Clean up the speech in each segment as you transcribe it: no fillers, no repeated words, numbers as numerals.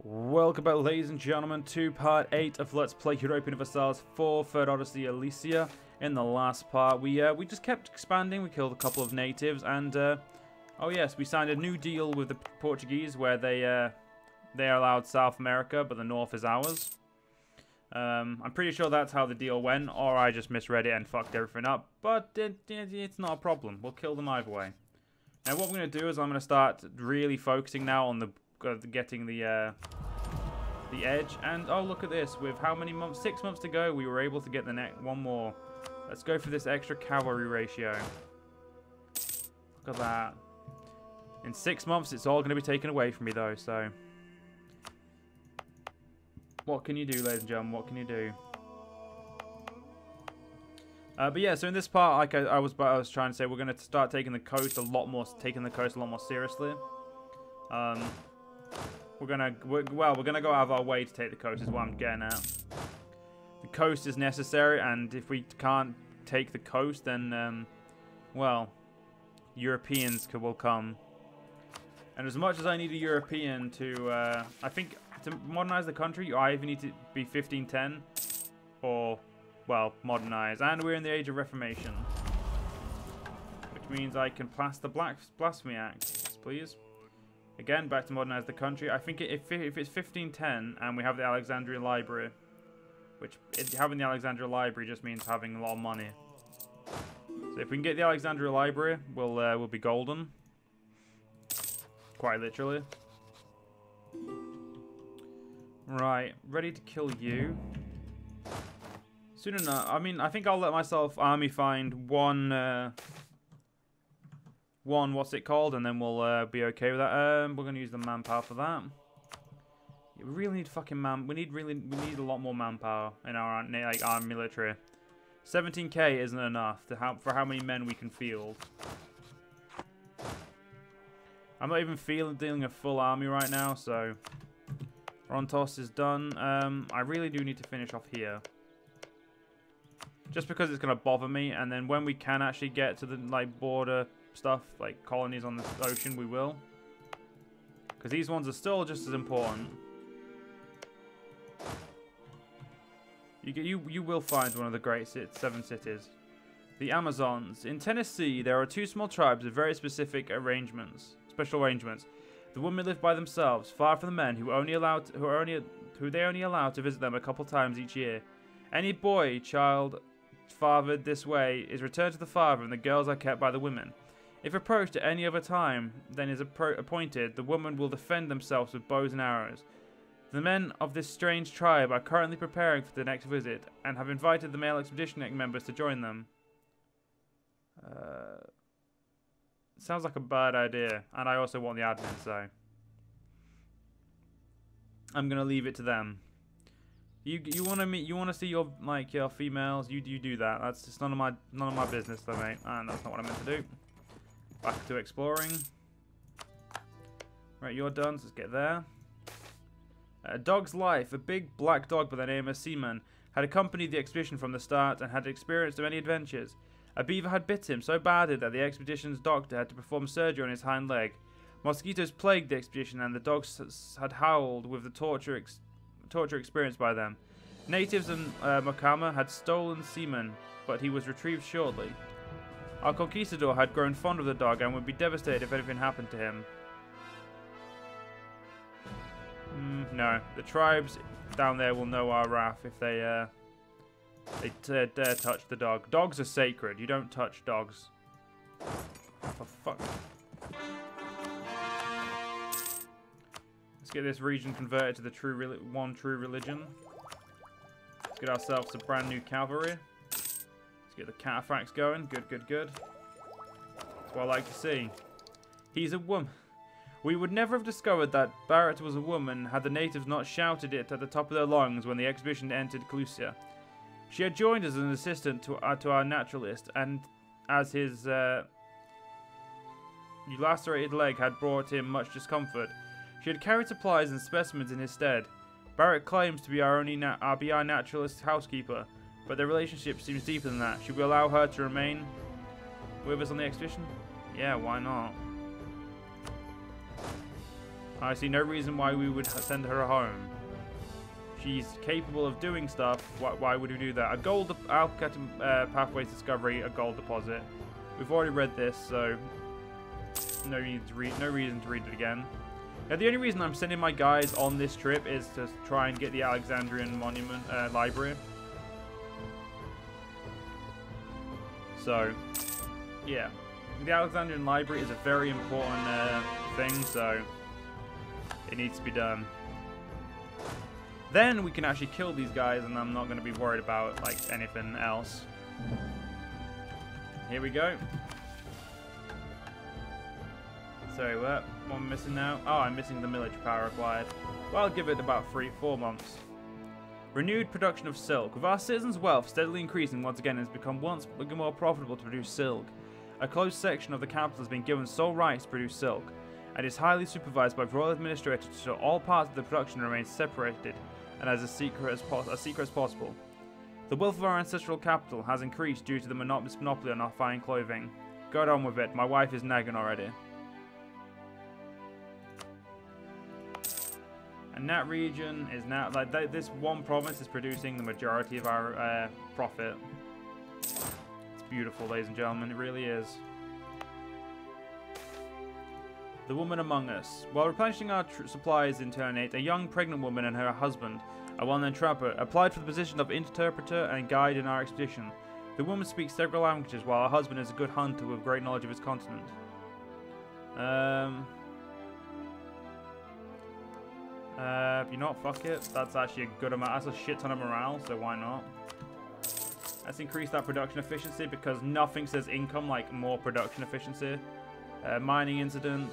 Welcome back, ladies and gentlemen, to part 8 of Let's Play Europa Universalis for Orthodox Elysia. In the last part, we just kept expanding. We killed a couple of natives, and oh yes, we signed a new deal with the Portuguese where they are allowed South America, but the North is ours. I'm pretty sure that's how the deal went, or I just misread it and fucked everything up. But it's not a problem. We'll kill them either way. Now, what we're going to do is I'm going to start really focusing now on the getting the edge. And oh, look at this, with how many months, 6 months to go, we were able to get the one more. Let's go for this extra cavalry ratio. Look at that. In 6 months it's all going to be taken away from me though, so what can you do, ladies and gentlemen? What can you do? But yeah, so in this part, like I was trying to say, we're going to start taking the coast a lot more seriously. We're gonna go out of our way to take the coast, is what I'm getting at. The coast is necessary, and if we can't take the coast, then well, Europeans will come. And as much as I need a European to, I think to modernize the country, you either need to be 1510 or, well, modernize. And we're in the age of Reformation, which means I can pass the Blasphemy Act, please. Again, back to modernize the country. I think if it's 1510 and we have the Alexandria Library, which having the Alexandria Library just means having a lot of money. So if we can get the Alexandria Library, we'll be golden. Quite literally. Right, ready to kill you. Soon enough. I mean, I think I'll let myself army find one. What's it called, and then we'll be okay with that. We're gonna use the manpower for that. Yeah, we really need fucking we need a lot more manpower in our military. 17k isn't enough for how many men we can field. I'm not even dealing a full army right now, so Rontos is done. I really do need to finish off here, just because it's gonna bother me, and then when we can actually get to the border stuff, like colonies on the ocean, we will. Because these ones are still just as important. You will find one of the great 7 cities. The Amazons. In Tennessee, there are 2 small tribes with very special arrangements. The women live by themselves, far from the men who they only allow to visit them a couple times each year. Any child fathered this way is returned to the father, and the girls are kept by the women. If approached at any other time than is appointed, the women will defend themselves with bows and arrows. The men of this strange tribe are currently preparing for the next visit, and have invited the male expedition members to join them. Sounds like a bad idea, and I also want the admin, so I'm gonna leave it to them. You want to see your your females? You do that. That's just none of my business, though, mate. And that's not what I meant to do. Back to exploring. Right, you're done, so let's get there. A dog's life. A big black dog by the name of Seaman had accompanied the expedition from the start and had experienced many adventures. A beaver had bit him so badly that the expedition's doctor had to perform surgery on his hind leg. Mosquitoes plagued the expedition, and the dogs had howled with the torture experienced by them. Natives in Mokama had stolen Seaman, but he was retrieved shortly. Our conquistador had grown fond of the dog and would be devastated if anything happened to him. No, the tribes down there will know our wrath if they dare touch the dog. Dogs are sacred. You don't touch dogs. For fuck. Let's get this region converted to the one true religion. Let's get ourselves some brand new cavalry. Get the cataphracts going. Good. That's what I like to see. He's a woman. We would never have discovered that Barrett was a woman had the natives not shouted it at the top of their lungs when the expedition entered Clusia. She had joined as an assistant to our naturalist, and as his lacerated leg had brought him much discomfort, she had carried supplies and specimens in his stead. Barrett claims to be our naturalist housekeeper, but their relationship seems deeper than that. Should we allow her to remain with us on the expedition? Yeah, why not? I see no reason why we would send her home. She's capable of doing stuff. Why would we do that? A gold Alcatraz Pathways Discovery, a gold deposit. We've already read this, so no reason to read it again. Now, the only reason I'm sending my guys on this trip is to try and get the Alexandrian Monument Library. So, yeah. The Alexandrian Library is a very important thing, so it needs to be done. Then we can actually kill these guys, and I'm not going to be worried about like anything else. Here we go. Sorry, what am I missing now? Oh, I'm missing the military power required. Well, I'll give it about 3-4 months. Renewed production of silk. With our citizens' wealth steadily increasing once again, it has become once more profitable to produce silk. A closed section of the capital has been given sole rights to produce silk, and is highly supervised by royal administrators to ensure all parts of the production remain separated and as secret as possible. The wealth of our ancestral capital has increased due to the monopoly on our fine clothing. Go on with it. My wife is nagging already. And that region is now, like, this one province is producing the majority of our profit. It's beautiful, ladies and gentlemen, it really is. The woman among us. While replenishing our supplies in Ternate, a young pregnant woman and her husband, a well-known trapper, applied for the position of interpreter and guide in our expedition. The woman speaks several languages, while her husband is a good hunter with great knowledge of his continent. You know what, fuck it. That's actually a good amount. That's a shit ton of morale, so why not? Let's increase that production efficiency, because nothing says income like more production efficiency. Mining incident.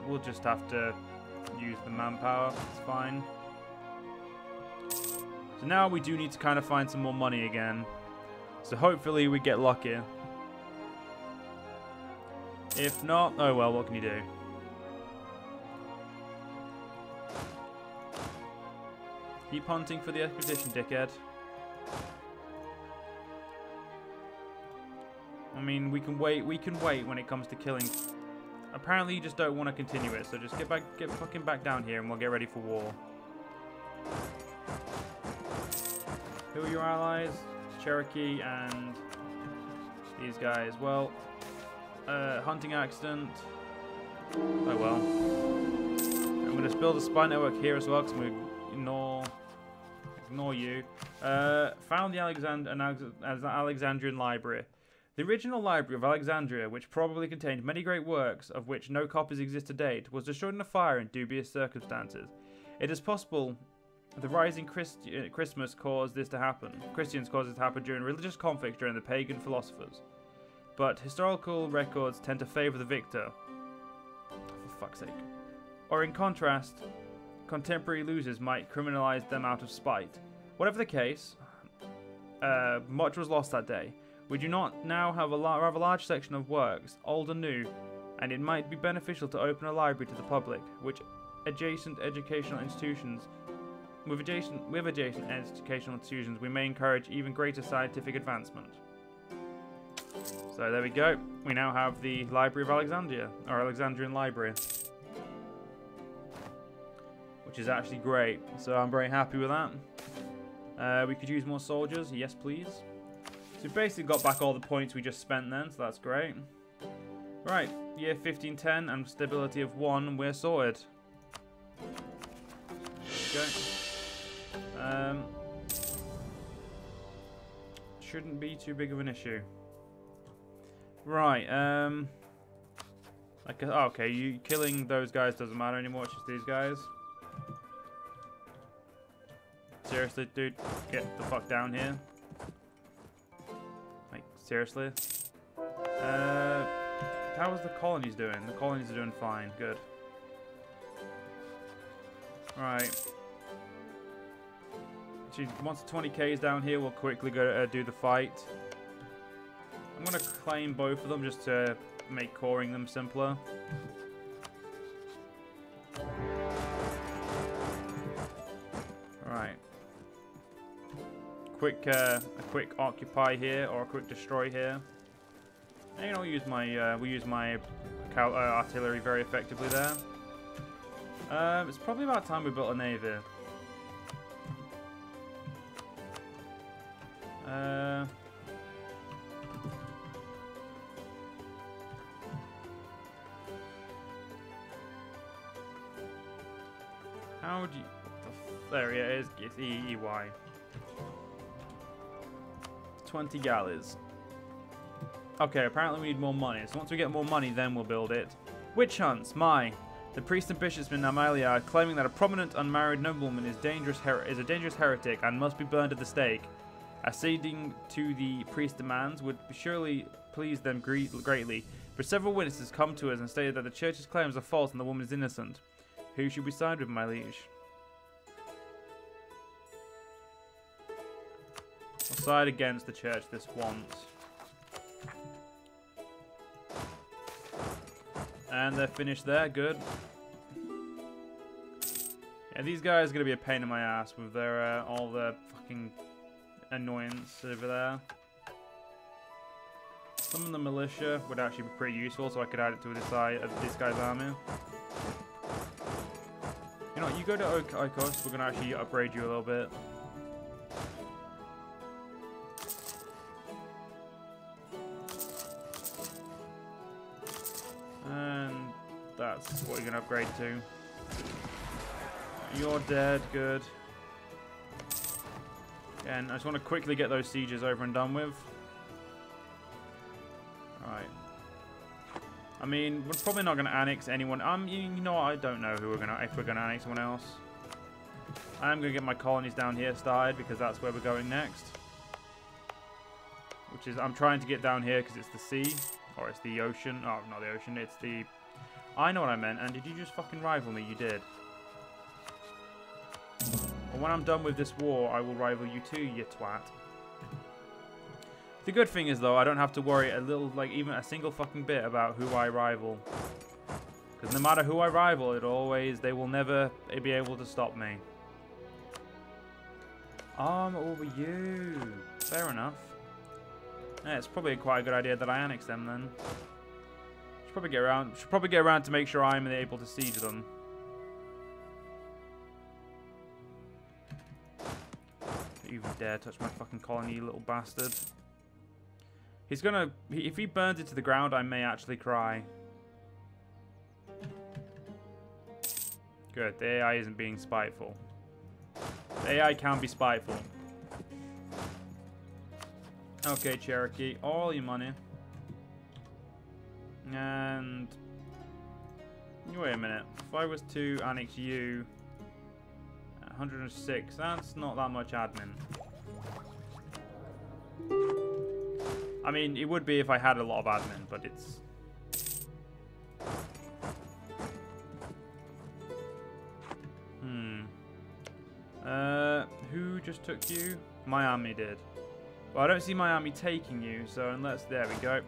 We'll just have to use the manpower. It's fine. So now we do need to kind of find some more money again. So hopefully we get lucky. If not, oh well, what can you do? Keep hunting for the expedition, dickhead. I mean, we can wait when it comes to killing. Apparently you just don't want to continue it, so just get fucking back down here and we'll get ready for war. Who are your allies? Cherokee and these guys. Well, hunting accident. Oh well. I'm going to build a spy network here as well, because I'm going to ignore you. Found the Alexandrian Library. The original Library of Alexandria, which probably contained many great works, of which no copies exist to date, was destroyed in a fire in dubious circumstances. It is possible the rising Christians caused this to happen during religious conflict during the pagan philosophers. But historical records tend to favour the victor. For fuck's sake. Or in contrast, contemporary losers might criminalise them out of spite. Whatever the case, much was lost that day. We do not now have a rather large section of works, old and new, and it might be beneficial to open a library to the public, with adjacent educational institutions, we may encourage even greater scientific advancement. So there we go. We now have the Library of Alexandria, or Alexandrian Library, which is actually great. So I'm very happy with that. We could use more soldiers. Yes, please. So we basically got back all the points we just spent then, so that's great. Right, year 1510 and stability of 1, we're sorted. Okay. Shouldn't be too big of an issue. Right, okay, you killing those guys doesn't matter anymore, it's just these guys. Seriously, dude, get the fuck down here. Like, seriously? How is the colonies doing? The colonies are doing fine, good. Right. Actually, once the 20k is down here, we'll quickly go do the fight. I'm going to claim both of them just to make coring them simpler. Alright. A quick occupy here, or a quick destroy here. And we'll use my artillery very effectively there. It's probably about time we built a navy. How do you... There it is. It's EEY. 20 galleys. Okay, apparently we need more money. So once we get more money, then we'll build it. Witch hunts. The priest and bishops in Amalia are claiming that a prominent unmarried nobleman is a dangerous heretic and must be burned at the stake. Acceding to the priest's demands would surely please them greatly, but several witnesses come to us and stated that the church's claims are false and the woman is innocent. Who should we side with, my liege? I'll side against the church this once. And they're finished there, good. Yeah, these guys are going to be a pain in my ass with their all their fucking annoyance over there. Some of the militia would actually be pretty useful, so I could add it to this guy's army. You know what, you go to Oikos, we're going to actually upgrade you a little bit. And that's what you're going to upgrade to. You're dead, good. And I just want to quickly get those sieges over and done with. Alright. I mean, we're probably not going to annex anyone. You know what, I don't know who we're going to, if we're going to annex someone else. I am going to get my colonies down here started because that's where we're going next. Which is, I'm trying to get down here because it's the sea. Or it's the ocean. Oh, not the ocean, it's the... I know what I meant, and did you just fucking rival me? You did. Well, when I'm done with this war, I will rival you too, you twat. The good thing is, though, I don't have to worry a little, like, even a single fucking bit about who I rival. Because no matter who I rival, they will never be able to stop me. Over you. Fair enough. Yeah, it's probably quite a good idea that I annex them then. Should probably get around to make sure I'm able to siege them. Don't you even dare touch my fucking colony, you little bastard. He's gonna... If he burns it to the ground, I may actually cry. Good, the AI isn't being spiteful. The AI can be spiteful. Okay, Cherokee, all your money. And... Wait a minute. If I was to annex you... 106, that's not that much admin. I mean, it would be if I had a lot of admin, but it's... Who just took you? Miami did. Well, I don't see Miami taking you, so unless... There we go.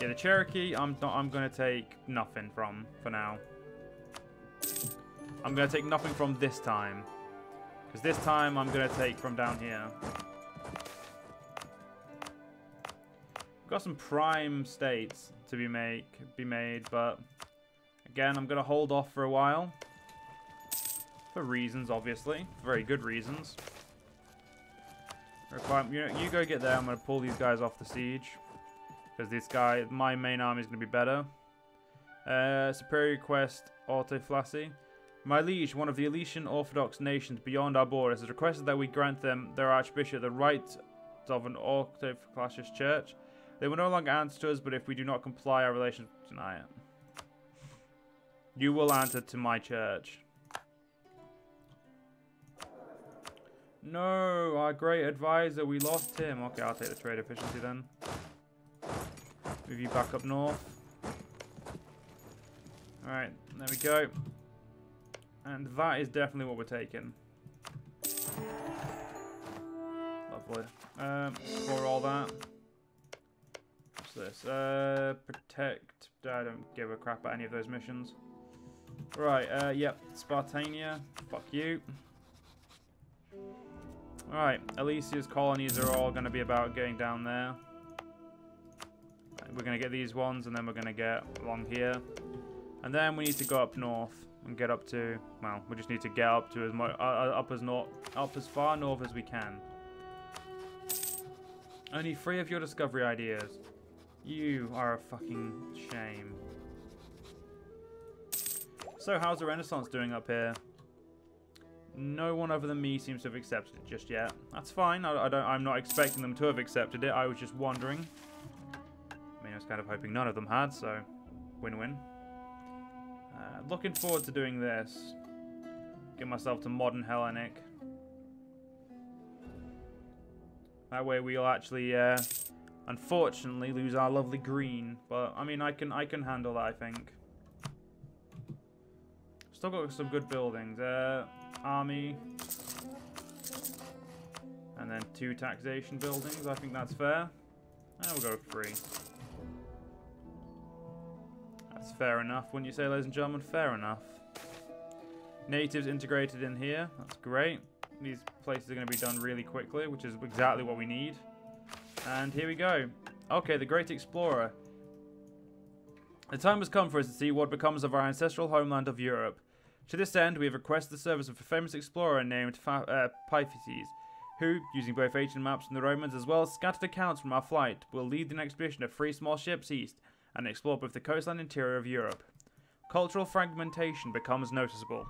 Yeah, the Cherokee, I'm going to take nothing from, for now. I'm going to take nothing from this time. Because this time, I'm going to take from down here. We've got some prime states to be made, but... Again, I'm going to hold off for a while. For reasons, obviously. Very good reasons. You go get there. I'm going to pull these guys off the siege. Because this guy, my main army is going to be better. Superior request, Orthodox. My liege, one of the Elysian Orthodox nations beyond our borders, has requested that we grant them, their archbishop, the right of an Orthodox church. They will no longer answer to us, but if we do not comply, our relations will deny it. You will answer to my church. No, our great advisor, we lost him. Okay, I'll take the trade efficiency then. Move you back up north. Alright, there we go. And that is definitely what we're taking. Lovely. For all that. What's this? Protect. I don't give a crap about any of those missions. Right, yep. Spartania. Fuck you. Alright, Elysia's colonies are all going to be about getting down there. we're going to get these ones, and then we're going to get along here. And then we need to go up north and get up to, well, we just need to get up to as much, up as far north as we can. Only 3 of your discovery ideas. You are a fucking shame. So, how's the Renaissance doing up here? No one other than me seems to have accepted it just yet. That's fine. I'm not expecting them to have accepted it. I was just wondering. I mean, I was kind of hoping none of them had, so win-win. Looking forward to doing this. Get myself to modern Hellenic. That way we'll actually, unfortunately, lose our lovely green. But I mean, I can handle that, I think. Still got some good buildings. Army. And then 2 taxation buildings. I think that's fair. And we'll go with 3. That's fair enough, wouldn't you say, ladies and gentlemen? Fair enough. Natives integrated in here. That's great. These places are going to be done really quickly, which is exactly what we need. And here we go. Okay, the Great Explorer. The time has come for us to see what becomes of our ancestral homeland of Europe. To this end, we have requested the service of a famous explorer named Pythes, who, using both ancient maps from the Romans as well as scattered accounts from our flight, will lead an expedition of 3 small ships east and explore both the coastline and interior of Europe. Cultural fragmentation becomes noticeable.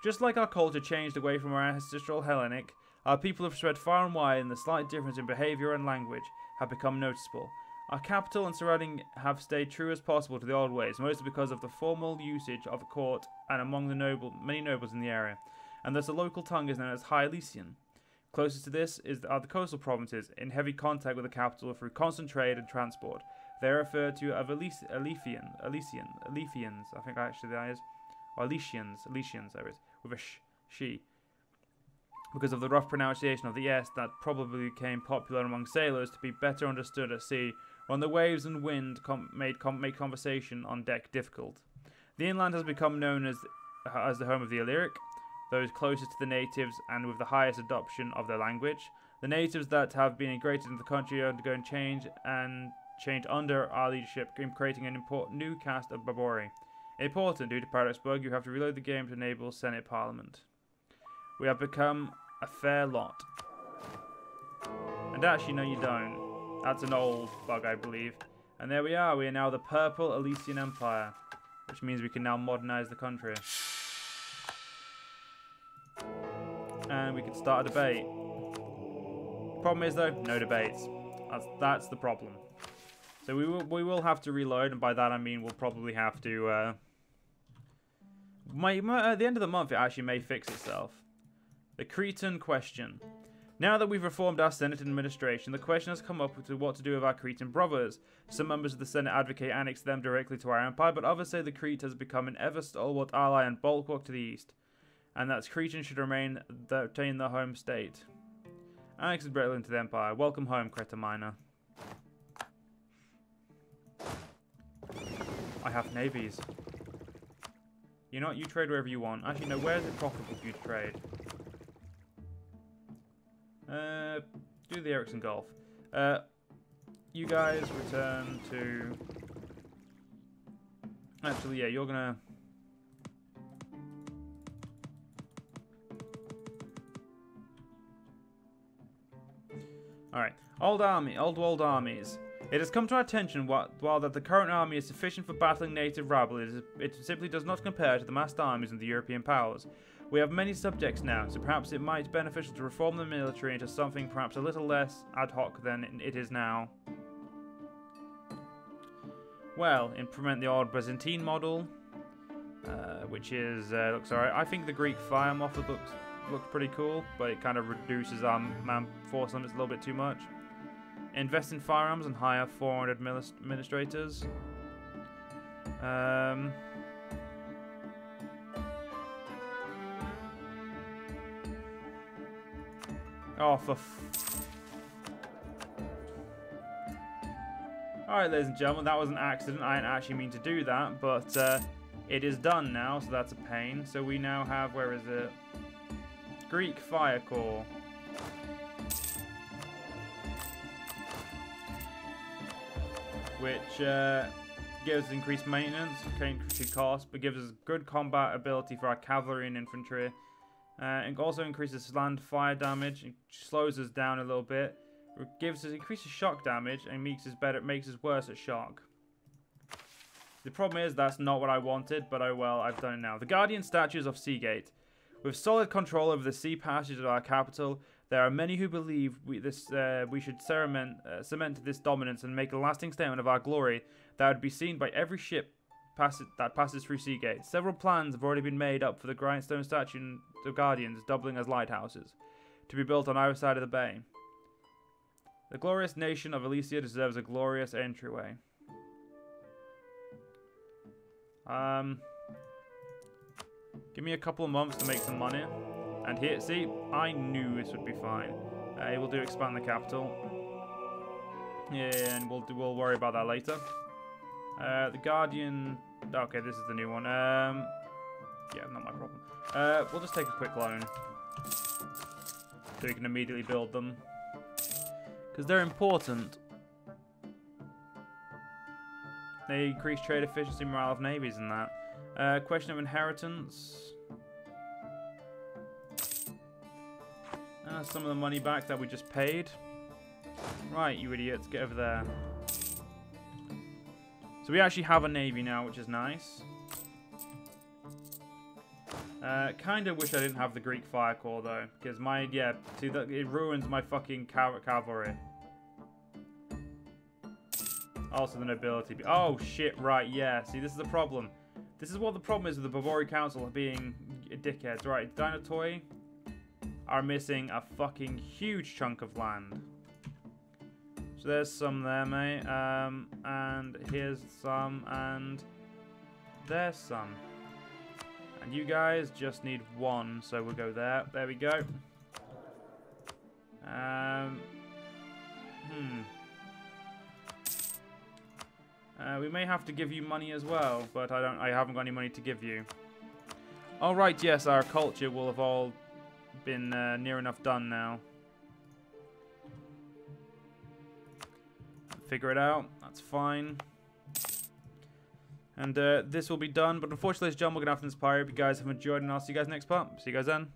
Just like our culture changed away from our ancestral Hellenic, our people have spread far and wide, and the slight difference in behaviour and language have become noticeable. Our capital and surrounding have stayed true as possible to the old ways, mostly because of the formal usage of a court and among the many nobles in the area, and thus the local tongue is known as High Elysian. Closest to this are the coastal provinces, in heavy contact with the capital through constant trade and transport. They are referred to as Elysians, I think actually that is, or Elysians, there is, with a she. Because of the rough pronunciation of the S, that probably became popular among sailors to be better understood at sea, when the waves and wind made conversation on deck difficult. The inland has become known as the home of the Illyric, those closest to the natives and with the highest adoption of their language. The natives that have been integrated into the country are undergoing change under our leadership, creating an important new caste of Barbari. Important, due to Paradox Bug, you have to reload the game to enable Senate Parliament. We have become a fair lot. And actually, no you don't. That's an old bug, I believe. And there we are now the Purple Elysian Empire, which means we can now modernize the country. And we can start a debate. Problem is though, no debates. That's the problem. So we will have to reload, and by that I mean we'll probably have to. At the end of the month, it actually may fix itself. The Cretan question. Now that we've reformed our Senate administration, the question has come up to what to do with our Cretan brothers. Some members of the Senate advocate annex them directly to our empire, but others say the Crete has become an ever stalwart ally and bulwark to the east, and that Cretan should retain their home state. Annexed directly into the empire. Welcome home, Creta Minor. I have navies. You know what? You trade wherever you want. Actually, no. Where is it profitable for you to trade? Do the Ericsson Gulf. You guys return to... Actually, yeah, you're gonna... Alright. Old armies. It has come to our attention while that the current army is sufficient for battling native rabble, it simply does not compare to the massed armies of the European powers. We have many subjects now, so perhaps it might be beneficial to reform the military into something perhaps a little less ad hoc than it is now. Well, implement the old Byzantine model, which is looks alright. I think the Greek fire method looks pretty cool, but it kind of reduces our man force limits a little bit too much. Invest in firearms and hire foreign administrators. Oh, for Alright, ladies and gentlemen, that was an accident. I didn't actually mean to do that, but it is done now, so that's a pain. So we now have, where is it? Greek Fire Corps. which gives us increased maintenance, increased cost, but gives us good combat ability for our cavalry and infantry. It also increases land fire damage, it slows us down a little bit. It gives us increases shock damage and makes us worse at shock. The problem is that's not what I wanted, but oh well, I've done it now. The Guardian Statues of Seagate. With solid control over the sea passages of our capital, there are many who believe we should cement this dominance and make a lasting statement of our glory that would be seen by every ship that passes through Seagate. Several plans have already been made up for the grindstone statue of Guardians, doubling as lighthouses, to be built on either side of the bay. The glorious nation of Elysia deserves a glorious entryway. Give me a couple of months to make some money. And here, see, I knew this would be fine. We'll do expand the capital. Yeah, and we'll worry about that later. The Guardian. Okay, this is the new one. Yeah, not my problem. We'll just take a quick loan, so we can immediately build them, because they're important. They increase trade efficiency, morale of navies, and that. Question of inheritance. Some of the money back that we just paid. Right, you idiots, get over there. So we actually have a navy now, which is nice. Kind of wish I didn't have the Greek Fire Corps though, because it ruins my fucking cavalry. Also the nobility. Oh shit! Right, yeah. See, this is the problem. This is what the problem is with the Bavori Council being dickheads. Right, Dinotoi are missing a fucking huge chunk of land. So there's some there, mate. And here's some, and there's some. And you guys just need one, so we'll go there. There we go. We may have to give you money as well, but I haven't got any money to give you. Oh right, yes, our culture will have all been near enough done now. Figure it out. That's fine. And this will be done, but unfortunately, ladies and gentlemen, we're gonna have to inspire. If you guys have enjoyed, and I'll see you guys next part. See you guys then.